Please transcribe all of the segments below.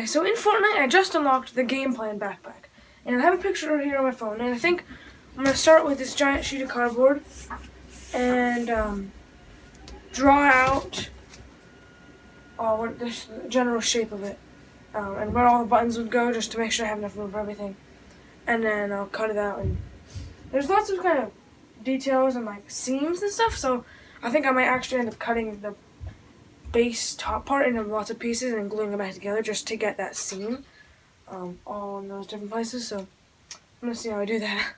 Okay, so in Fortnite, I just unlocked the game plan backpack. And I have a picture here on my phone. And I think I'm going to start with this giant sheet of cardboard and draw out what the general shape of it. And where all the buttons would go, just to make sure I have enough room for everything. And then I'll cut it out. And there's lots of kind of details and like seams and stuff, so I think I might actually end up cutting the base top part into lots of pieces and gluing them back together just to get that seam all in those different places. So I'm gonna see how I do that.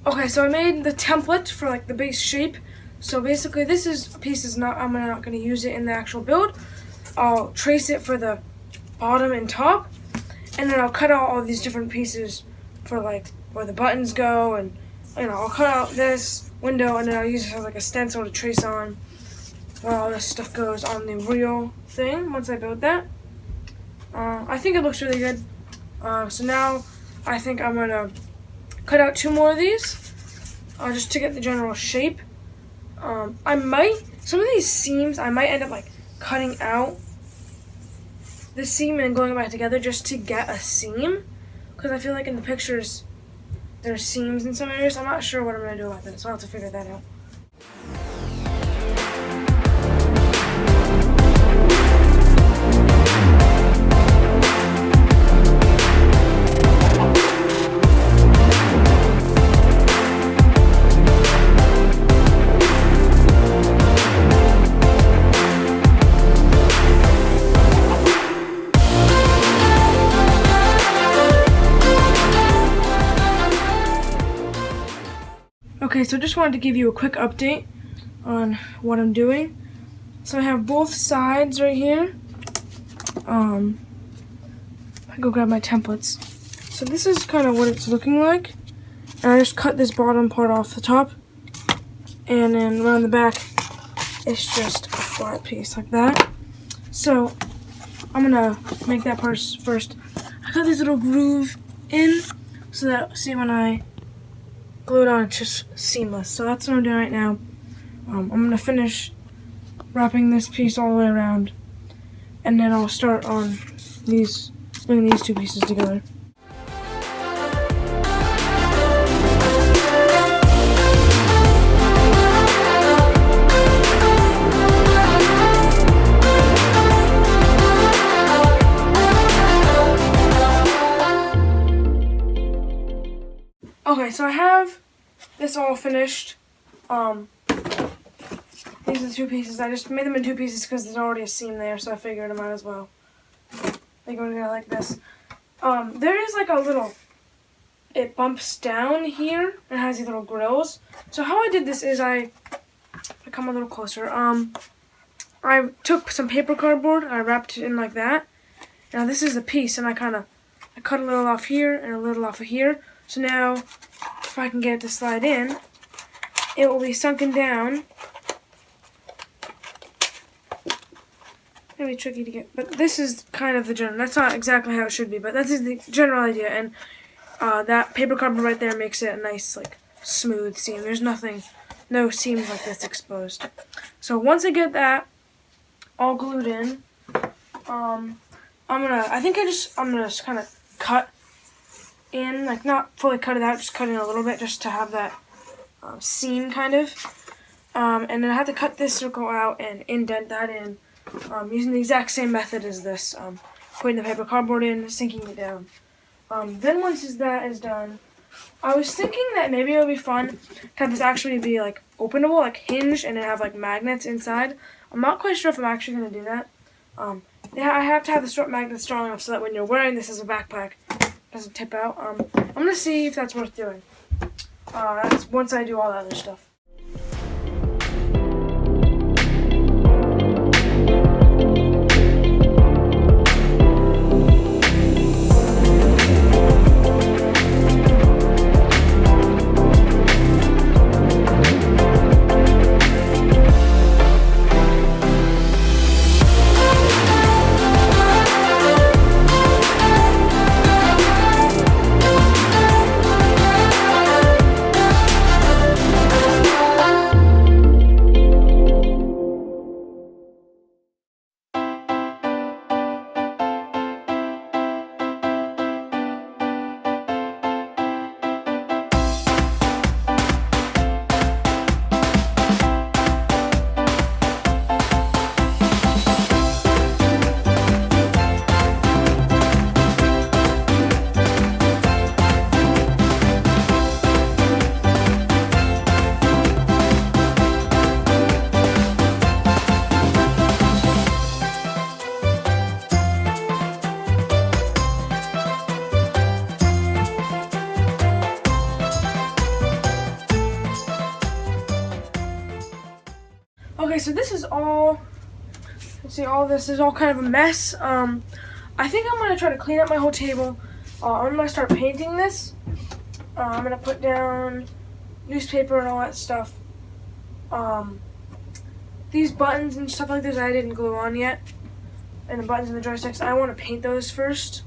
Okay, so I made the template for like the base shape. So basically this piece is not, I'm not going to use it in the actual build. I'll trace it for the bottom and top, and then I'll cut out all these different pieces for like where the buttons go, and I'll cut out this window, and then I'll use it as like a stencil to trace on where all this stuff goes on the real thing once I build that. I think it looks really good. So now I think I'm going to cut out 2 more of these just to get the general shape. Some of these seams, I might end up like cutting out the seam and gluing it back together just to get a seam, because I feel like in the pictures there's seams in some areas. I'm not sure what I'm going to do about that, so I'll have to figure that out. Okay, so just wanted to give you a quick update on what I'm doing. So I have both sides right here. I go grab my templates. So this is kind of what it's looking like. And I just cut this bottom part off the top. And then around the back, it's just a flat piece like that. So I'm gonna make that part first. I cut this little groove in so that, see, when I glue it on, it's just seamless. So that's what I'm doing right now. I'm going to finish wrapping this piece all the way around, and then I'll start on bringing these 2 pieces together. Okay, so I have this all finished. These are the 2 pieces. I just made them in 2 pieces because there's already a seam there, so I figured I might as well. They go together like this. There is like a little, it bumps down here and has these little grills. So how I did this is if I come a little closer, I took some paper cardboard, I wrapped it in like that. Now this is the piece, and I cut a little off here and a little off of here. So now, if I can get it to slide in, it will be sunken down. Maybe tricky to get, but this is kind of the general. That's not exactly how it should be, but that is the general idea. And that paper cardboard right there makes it a nice, like, smooth seam. There's no seams like this exposed. So once I get that all glued in, I'm gonna just kind of cut in, like not fully cut it out, just cut in a little bit just to have that seam kind of. And then I have to cut this circle out and indent that in using the exact same method as this, putting the paper cardboard in, sinking it down. Then once that is done, I was thinking that maybe it would be fun to have this actually be like openable, like hinged, and then have like magnets inside. I'm not quite sure if I'm actually going to do that. Yeah, I have to have the strap magnet strong enough so that when you're wearing this as a backpack, it doesn't tip out. I'm going to see if that's worth doing. That's once I do all that other stuff. Okay, so this is all, let's see, all this is all kind of a mess. I think I'm going to try to clean up my whole table. I'm going to start painting this. I'm going to put down newspaper and all that stuff. These buttons and stuff like this I didn't glue on yet. And the buttons and the joysticks, I want to paint those first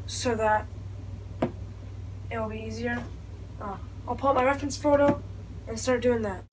so that it will be easier. I'll pull up my reference photo and start doing that.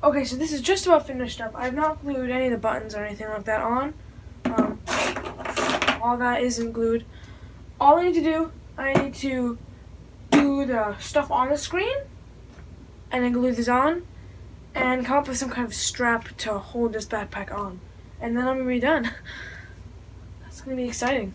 Okay, so this is just about finished up. I've not glued any of the buttons or anything like that on. All that isn't glued. All I need to do, I need to do the stuff on the screen and then glue this on and come up with some kind of strap to hold this backpack on. And then I'm gonna be done. That's gonna be exciting.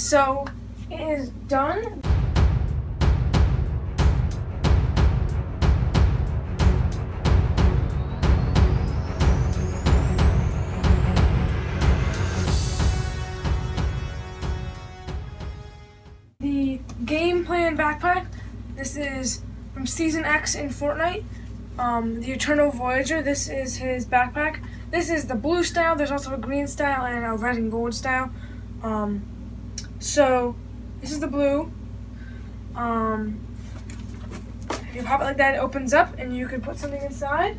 So it is done. The game plan backpack. This is from Season X in Fortnite. The Eternal Voyager. This is his backpack. This is the blue style. There's also a green style and a red and gold style. So this is the blue. If you pop it like that, it opens up, and you can put something inside.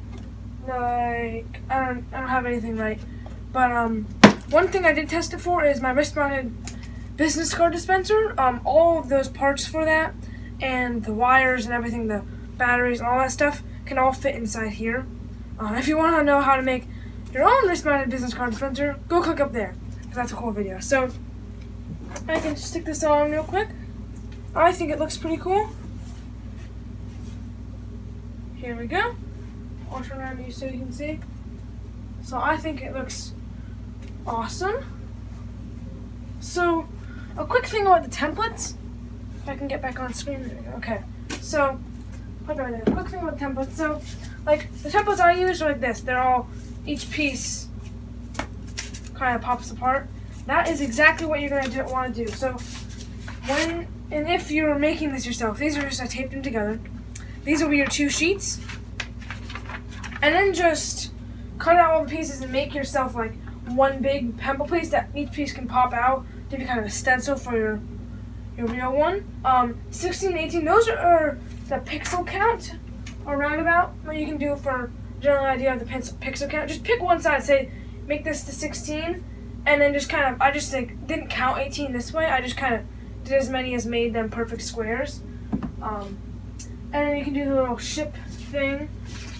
Like I don't have anything right, but one thing I did test it for is my wrist-mounted business card dispenser. All of those parts for that, and the wires and everything, the batteries and all that stuff, can all fit inside here. If you want to know how to make your own wrist-mounted business card dispenser, go click up there, because that's a cool video. So I can stick this on real quick. I think it looks pretty cool. Here we go. I'll turn around to you so you can see. So I think it looks awesome. So a quick thing about the templates. If I can get back on screen. There we go. Okay. So a quick thing about the templates. So like the templates I use are like this. They're all, each piece kind of pops apart. That is exactly what you're going to want to do. So when and if you're making this yourself, these are just, I taped them together. These will be your two sheets. And then just cut out all the pieces and make yourself like one big pencil piece that each piece can pop out to be kind of a stencil for your real one. 16 and 18, those are the pixel count or roundabout what you can do for general idea of the pixel count. Just pick one side, say make this to 16, and then just kind of, I just like didn't count 18 this way. I just kind of did as many as made them perfect squares. And then you can do the little ship thing.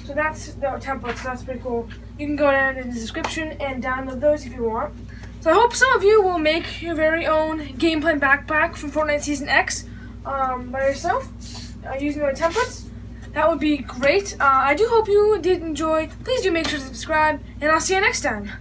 So that's the template, so that's pretty cool. You can go down in the description and download those if you want. So I hope some of you will make your very own game plan backpack from Fortnite Season X by yourself using my templates. That would be great. I do hope you did enjoy. Please do make sure to subscribe, and I'll see you next time.